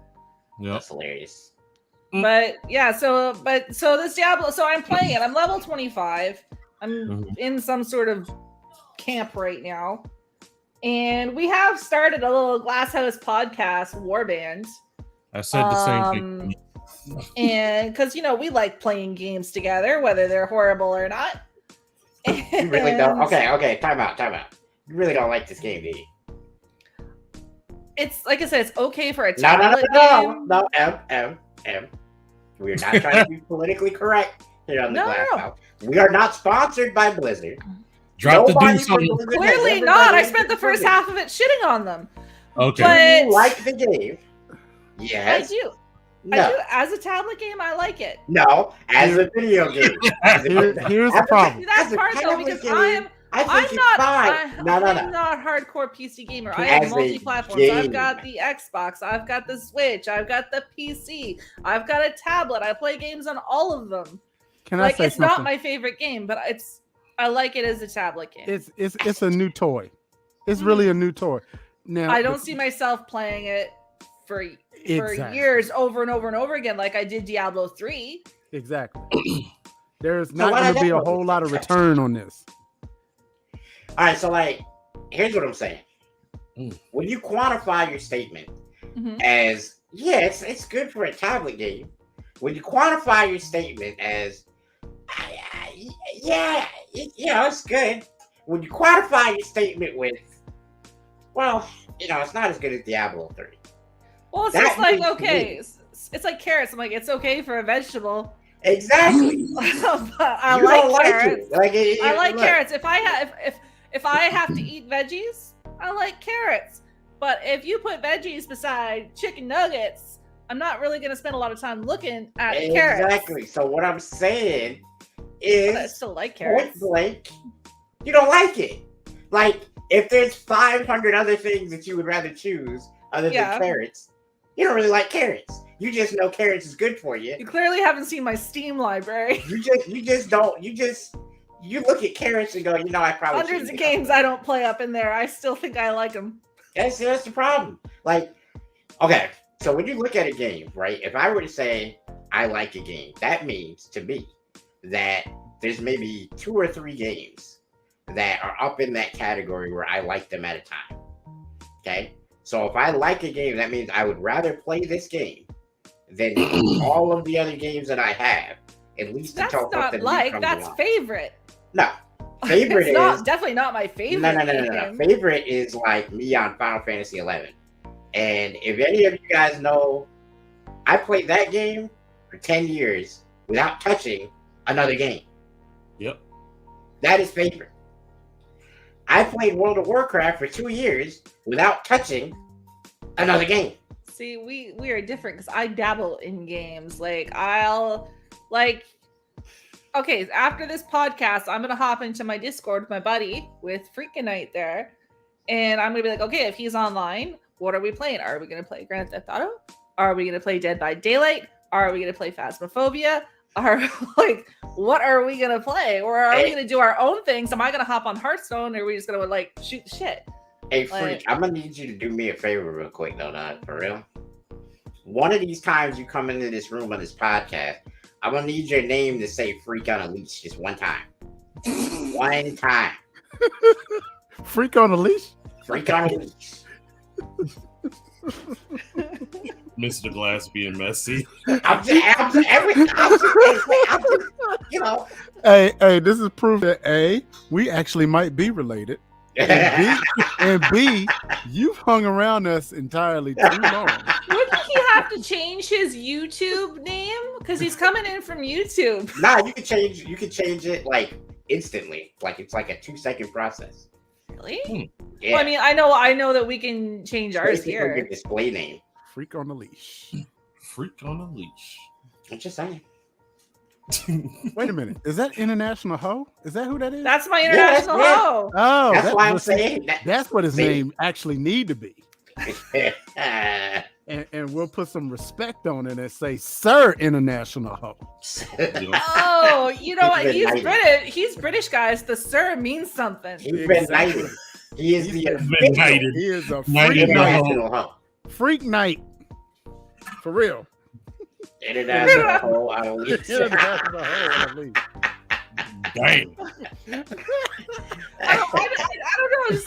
Yeah, that's hilarious. But yeah, so this Diablo, so I'm playing it. I'm level 25. I'm in some sort of camp right now. And we have started a little GLASSHouse podcast warband. I said the same thing. And because, we like playing games together, whether they're horrible or not. You really don't? Okay, time out. You really don't like this game, do you? It's, like I said, it's okay for a tablet game. No, M. We're not trying to be politically correct here on the GLASSHouse. We are not sponsored by Blizzard. Drop the deuce on them. Clearly not. I spent the first half of it shitting on them. Okay. But you like the game? Yes. I do. No. I do. As a tablet game, I like it. No, as a video game. Here's the problem. That's part though, because I'm not hardcore PC gamer. I have multi-platforms. I've got the Xbox. I've got the Switch. I've got the PC. I've got a tablet. I play games on all of them. It's not my favorite game, but I like it as a tablet game. It's a new toy. It's really a new toy. Now I don't see myself playing it for years over and over and over again, like I did Diablo 3. Exactly. There's not going to be a whole lot of return on this. All right, so here's what I'm saying. When you quantify your statement as it's good for a tablet game. When you quantify your statement as it's good. When you quantify your statement with, it's not as good as Diablo 3. Well, it's just like, okay, it's like carrots. I'm like, it's okay for a vegetable. Exactly. I like carrots. I like carrots. If I have to eat veggies, I like carrots. But if you put veggies beside chicken nuggets, I'm not really going to spend a lot of time looking at carrots. Exactly. So what I'm saying is I still like point carrots. blank. You don't like it. Like, if there's 500 other things that you would rather choose other than carrots, you don't really like carrots. You just know carrots is good for you. You clearly haven't seen my Steam library. You look at carrots and go, you know, I probably Hundreds of games I don't play up in there. I still think I like them. That's the problem. Like, okay, so when you look at a game, right? If I were to say I like a game, that means to me that there's maybe 2 or 3 games that are up in that category where I like them at a time. Okay, so if I like a game, that means I would rather play this game than all of the other games that I have. At least that's until not like that's along. Favorite. No, favorite is definitely not my favorite. No. Favorite is like me on Final Fantasy 11. And if any of you guys know, I played that game for 10 years without touching another game. Yep. That is favorite. I played World of Warcraft for 2 years without touching another game. See, we are different because I dabble in games. Okay, after this podcast, I'm gonna hop into my Discord with my buddy with Freakin' Night there, and I'm gonna be like, okay, if he's online, what are we playing? Are we gonna play Grand Theft Auto? Are we gonna play Dead by Daylight? Are we gonna play Phasmophobia? What are we gonna play? Or are we gonna do our own things? Am I gonna hop on Hearthstone, or are we just gonna shoot the shit? Hey, Freak, I'm gonna need you to do me a favor real quick, though, not for real. One of these times you come into this room on this podcast, I'm gonna need your name to say Freak on a Leash just one time. One time. Freak on a Leash? Freak on a Leash. Mr. Glass being messy. I'm just, you know. Hey, this is proof that A, we actually might be related. And B, you've hung around us entirely too long. Wouldn't he have to change his YouTube name? Because he's coming in from YouTube. Nah, you can change it like instantly. Like it's like a 2-second process. Really? Yeah. Well, I mean, I know that we can change ours here. Your display name. Freak on a Leash. Freak on a Leash. I'm just saying. Wait a minute. Is that International Ho? Is that who that is? That's my International Ho. Oh, that's why I'm saying that. That's what his name actually need to be. and we'll put some respect on it and say, Sir International Ho. Oh, you know what? He's British. He's British, guys. The sir means something. He's been knighted. He is the knighted. He is a Freak night. Freak night. For real. International Ho on a Leash. International Ho on a Leash. Damn. I don't know.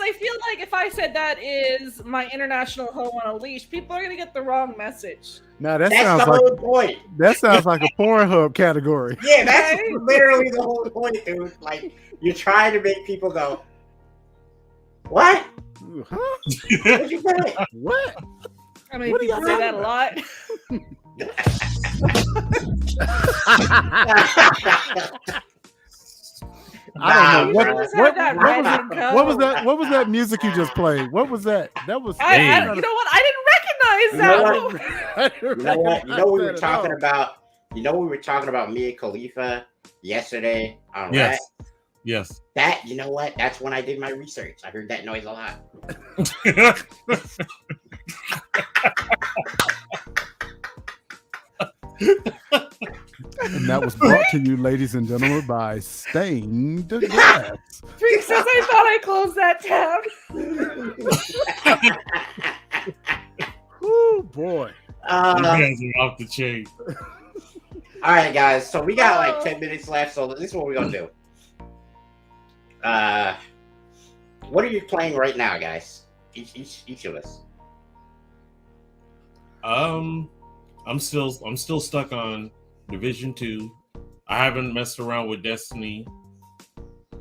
I feel like if I said that is my International Ho on a Leash, people are gonna get the wrong message. Now that's the whole point. That sounds like a Pornhub category. Yeah, that's literally the whole point, dude. Like you're trying to make people go, "What? Huh? What you say? What?" I mean, people say that a lot. I don't know what was that music you just played? What was that? That was. You know what? I didn't recognize that. You know what? You know we were talking about. You know we were talking about Mia Khalifa yesterday on Yes. Rat? Yes. That, you know what? That's when I did my research. I heard that noise a lot. And that was brought to you, ladies and gentlemen, by Stained Glass. Freak says I thought I closed that tab. Oh boy. You guys are off the chain. All right, guys. So we got like 10 minutes left. So this is what we're gonna do. What are you playing right now, guys? Each of us. I'm still stuck on Division 2. I haven't messed around with Destiny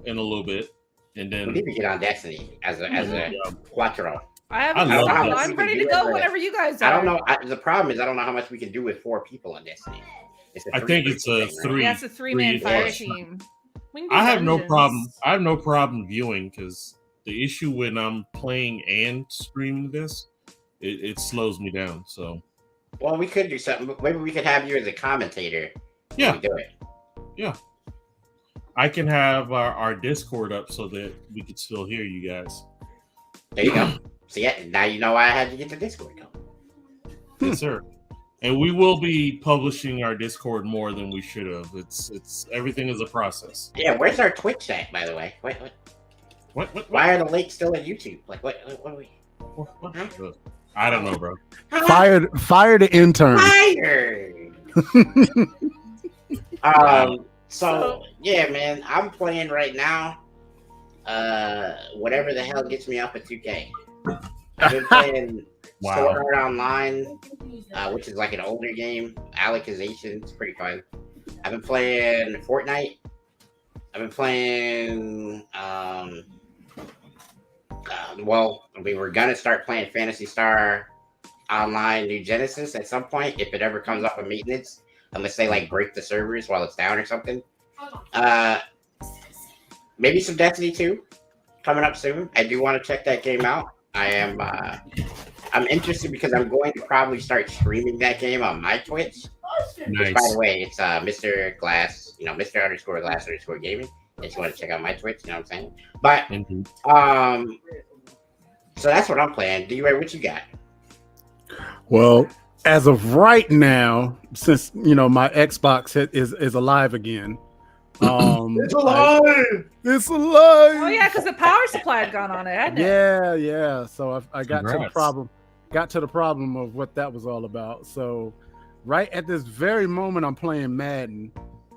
in a little bit, and then we need to get on Destiny as a quattro. I'm ready to go whenever you guys are. I don't know. The problem is I don't know how much we can do with 4 people on Destiny. I think it's a 3. Yeah, it's a 3-man fire team. I have no problem. I have no problem viewing because the issue when I'm playing and streaming this, it slows me down. So. Well, we could do something. Maybe we could have you as a commentator. Yeah. Do it. Yeah. I can have our Discord up so that we can still hear you guys. There you go. So yeah, now you know why I had to get the Discord going. Yes, sir. And we will be publishing our Discord more than we should have. It's everything is a process. Yeah, where's our Twitch at, by the way? What? Why are the links still at YouTube? Like, what are we? What? I don't know, bro. Fire the intern. Fired. So yeah, man, I'm playing right now. Whatever the hell gets me up at 2K. I've been playing Sword Art Online, which is like an older game. Alicization, it's pretty fun. I've been playing Fortnite. I've been playing. We were gonna start playing Phantasy Star Online New Genesis at some point if it ever comes up in maintenance, unless they like break the servers while it's down or something. Maybe some Destiny 2 coming up soon. I do want to check that game out. I'm interested because I'm going to probably start streaming that game on my Twitch. Nice. Which, by the way, it's Mr. Glass, Mr. _ Gaming. If you want to check out my Twitch, you know what I'm saying? But so that's what I'm playing. D-Ray, what you got? Well, as of right now, since my Xbox is alive again. It's alive. It's alive. Oh yeah, because the power supply had gone on it, hadn't it? Yeah. So I got to the problem. Got to the problem of what that was all about. So right at this very moment, I'm playing Madden.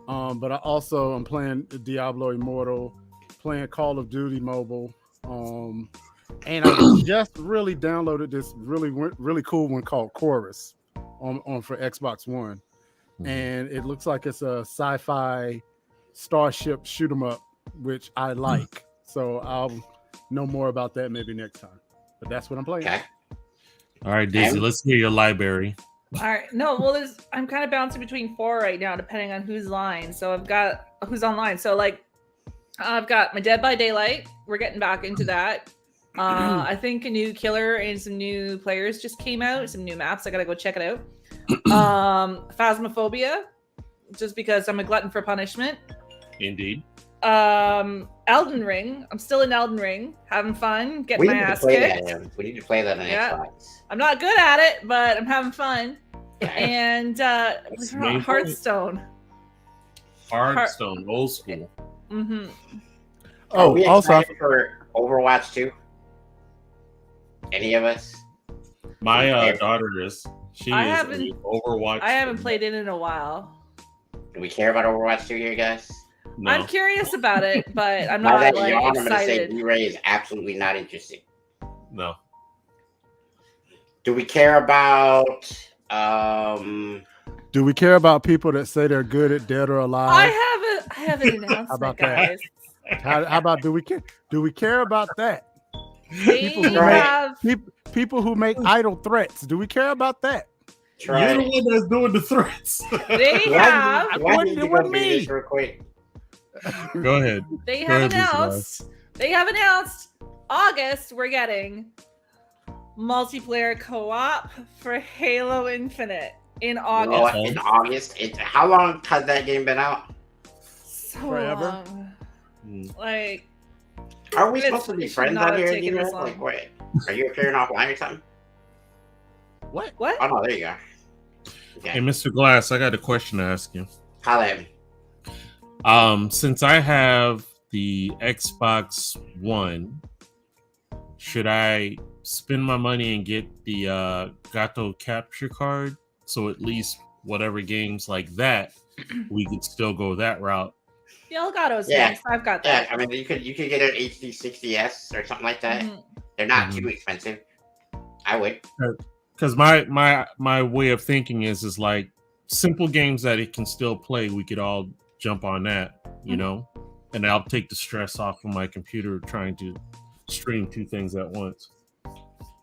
But I also am playing Diablo Immortal, playing Call of Duty Mobile, and I just really downloaded this really cool one called Chorus on for Xbox One, and it looks like it's a sci-fi starship shoot 'em up, which I like. So I'll know more about that maybe next time. But that's what I'm playing. Okay. All right, Daisy, let's hear your library. All right. No, well, I'm kind of bouncing between 4 right now, depending on who's online. So I've got who's online. So like, I've got my Dead by Daylight. We're getting back into that. I think a new killer and some new players just came out. Some new maps. I gotta go check it out. Phasmophobia, just because I'm a glutton for punishment. Indeed. Elden Ring. I'm still in Elden Ring, having fun, getting my ass kicked. We need to play that on Xbox. I'm not good at it, but I'm having fun. And Hearthstone. Hearthstone, old school. Mm-hmm. Are we excited for Overwatch 2? Any of us? My daughter is. I haven't Overwatch. I haven't played it in a while. Do we care about Overwatch 2 here, guys? No. I'm curious about it, but I'm not like excited. I'm gonna say D-Ray is absolutely not interested. No. Do we care about Do we care about people that say they're good at Dead or Alive? I have an announcement, How about guys. that? How about do we care about that? People who make idle threats. Do we care about that? You're the one that's doing the threats. They have. It wasn't me. Real quick. Go ahead. They have announced August we're getting multiplayer co-op for Halo Infinite in August. In August? How long has that game been out? So Forever. long. Like, are we supposed to be friends out here? Like, what? Are you appearing offline or something? What? Oh no, there you go. Okay. Hey, Mr. Glass, I got a question to ask you. Holla at me. Since I have the Xbox One, should I spend my money and get the Gato capture card? So at least whatever games like that, we could still go that route. The Elgato's nice. I've got that. Yeah, I mean you could get an HD 60S or something like that. Mm-hmm. They're not too expensive. I would. Because my way of thinking is like simple games that it can still play. We could all jump on that, you know, and I'll take the stress off of my computer trying to stream 2 things at once.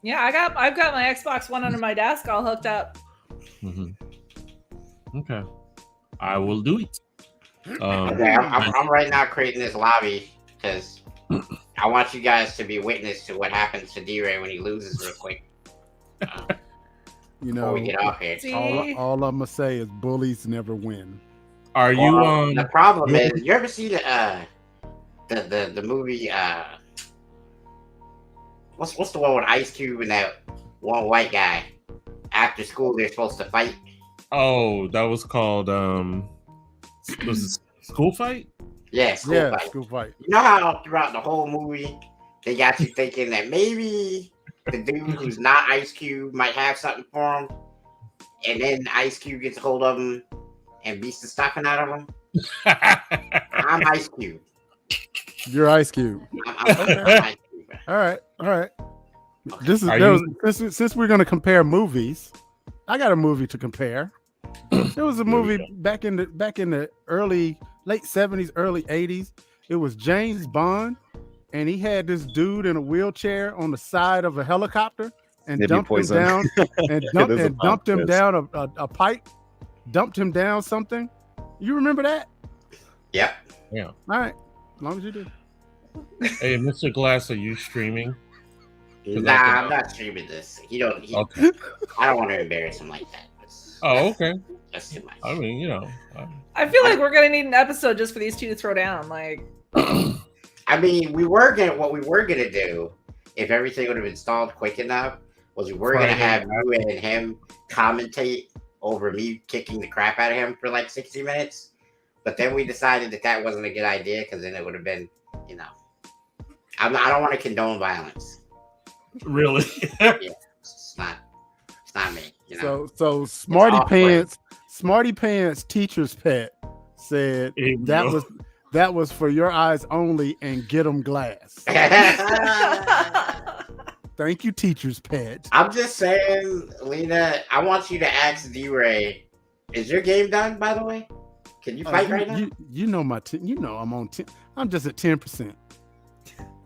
Yeah, I've got my Xbox One under my desk, all hooked up. Mm-hmm. Okay, I will do it. Okay, I'm right now creating this lobby because I want you guys to be witness to what happens to D-Ray when he loses real quick. You know, before we get off here. All I'm gonna say is bullies never win. Are you The problem is, you ever see the movie? What's the one with Ice Cube and that one white guy? After school, they're supposed to fight. Oh, that was called was it School Fight? Yeah, School Fight. You know how throughout the whole movie they got you thinking that maybe the dude who's not Ice Cube might have something for him, and then Ice Cube gets a hold of him and beats the stuffing out of him. I'm Ice Cube. You're Ice Cube. I'm Ice Cube. All right. Okay. Since we're gonna compare movies, I got a movie to compare. There was a movie back in the late 70s, early 80s. It was James Bond, and he had this dude in a wheelchair on the side of a helicopter and dumped him down dumped him down a pipe, dumped him down something. You remember that? Yep. Yeah. All right. As long as you do. Hey, Mr. Glass, are you streaming? Nah, I'm not streaming this. Okay. I don't want to embarrass him like that. Oh, okay. That's too much. I mean, I feel like we're gonna need an episode just for these two to throw down. Like, I mean, what we were gonna do, if everything would have been installed quick enough, was we were gonna have you and him commentate over me kicking the crap out of him for like 60 minutes. But then we decided that wasn't a good idea because then it would have been, I don't want to condone violence. Really? Yeah, it's not me. So Smarty Pants teacher's pet said that was for your eyes only and get them glass. Thank you, teacher's pet. I'm just saying, Lena, I want you to ask D-Ray, is your game done, by the way? Can you fight right now? You know I'm on 10. I'm just at 10%.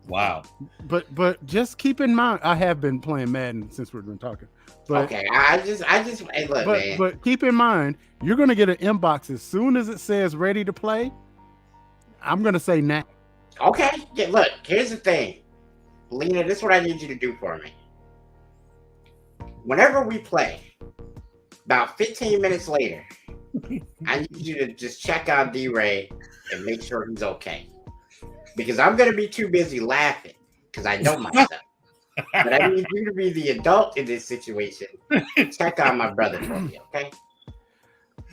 Wow. But just keep in mind, I have been playing Madden since we've been talking. But, okay, I just hey, look, man. But keep in mind, you're gonna get an inbox as soon as it says ready to play. I'm gonna say nah. Okay, yeah, look, here's the thing. Lena, this is what I need you to do for me. Whenever we play, about 15 minutes later, I need you to just check out D-Ray and make sure he's okay. Because I'm going to be too busy laughing because I know myself. But I need you to be the adult in this situation. Check out my brother for me, okay?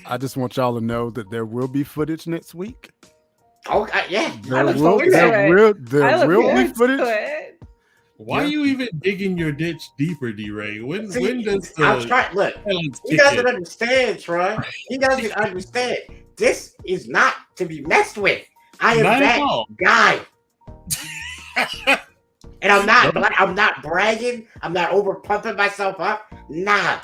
I just want y'all to know that there will be footage next week. Oh, yeah. There will be footage. Why are you even digging your ditch deeper, D-Ray? When does look, he doesn't understand, Troy. He doesn't understand. This is not to be messed with. I am that guy. And I'm not bragging. I'm not over pumping myself up. Nah.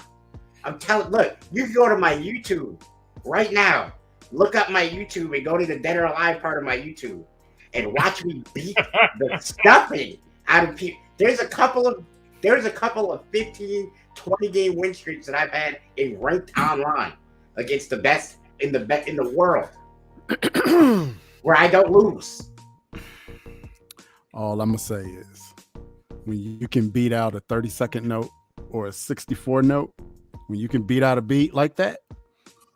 Look, you can go to my YouTube right now. Look up my YouTube and go to the Dead or Alive part of my YouTube and watch me beat the stuffing out of people. There's a couple of 15, 20 game win streaks that I've had in ranked online against the best in the world. Where I don't lose. All I'm gonna say is, when you can beat out a 30-second note or a 64 note, when you can beat out a beat like that,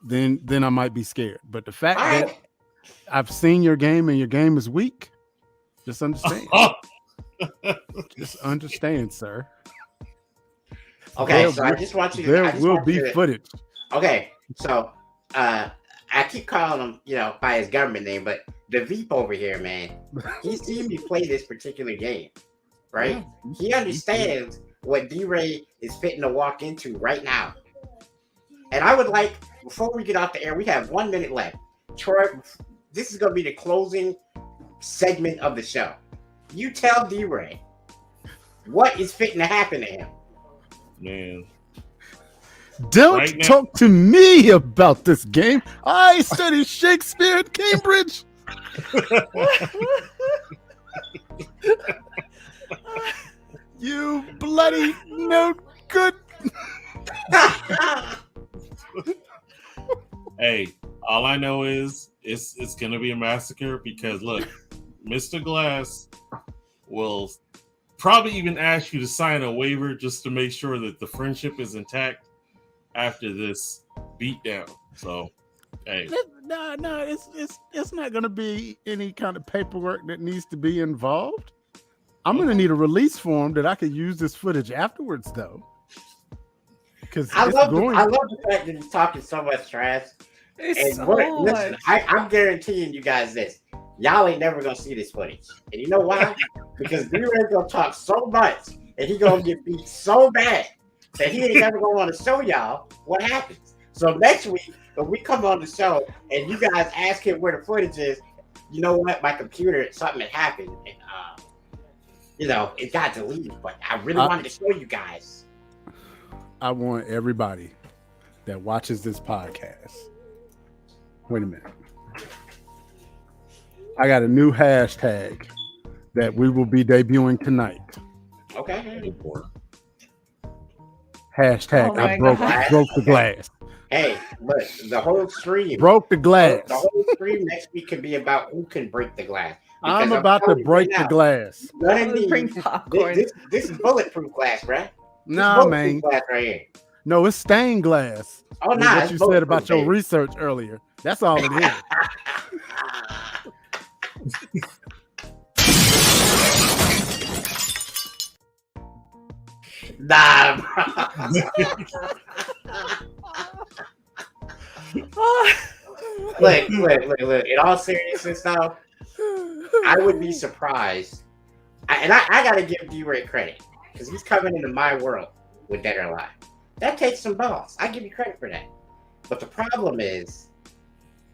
then I might be scared. But the fact that I've seen your game and your game is weak, just understand. Just understand, sir. Okay, so I just want you to. There will be footage. Okay, so I keep calling him, by his government name, but the Veep over here, man, he's seen me play this particular game, right? He understands what D-Ray is fitting to walk into right now. And I would like, before we get off the air, we have 1 minute left. Troy, this is going to be the closing segment of the show. You tell D-Ray what is fitting to happen to him. Man. Don't talk to me about this game. I studied Shakespeare at Cambridge. You bloody no good. Hey, all I know is it's gonna be a massacre because look, Mr. Glass will probably even ask you to sign a waiver just to make sure that the friendship is intact after this beatdown. So, hey, No. It's not going to be any kind of paperwork that needs to be involved. I'm going to need a release form that I could use this footage afterwards, though. Because I love the fact that he's talking so much trash. Listen, I'm guaranteeing you guys this. Y'all ain't never gonna see this footage. And you know why? Because D-Ray's gonna talk so much and he gonna get beat so bad that he ain't never gonna want to show y'all what happens. So next week, when we come on the show and you guys ask him where the footage is, you know what? My computer, something had happened. And, it got deleted. But I really wanted to show you guys. I want everybody that watches this podcast. Wait a minute. I got a new hashtag that we will be debuting tonight. Okay. Hashtag I broke the glass. Hey, look, the whole stream broke the glass. The whole stream next week can be about who can break the glass. I'm about to break the glass. This is bulletproof glass, right? Nah, man. Glass right here. No, it's stained glass. Oh, no. What you said about your research earlier. That's all it is. Nah, bro. Look. In all seriousness, though, I would be surprised. I got to give D-Ray credit because he's coming into my world with Dead or Alive. That takes some balls. I give you credit for that. But the problem is,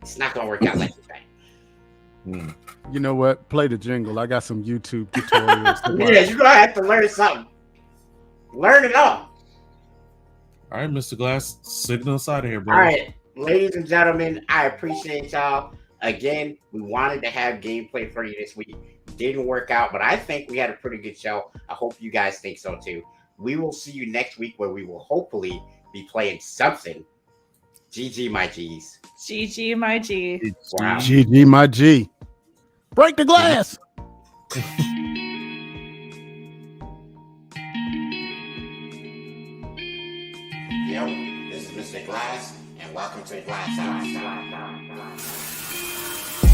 it's not going to work out like that. You know what? Play the jingle. I got some YouTube tutorials. Yeah, you're going to have to learn something. Learn it all. All right, Mr. Glass, signal us out of here, bro. All right, ladies and gentlemen, I appreciate y'all. Again, we wanted to have gameplay for you this week. Didn't work out, but I think we had a pretty good show. I hope you guys think so too. We will see you next week where we will hopefully be playing something. GG, my G's. GG, my G. Wow. GG, my G. Break the glass. Yo, this is Mr. Glass, and welcome to GLASSHouse.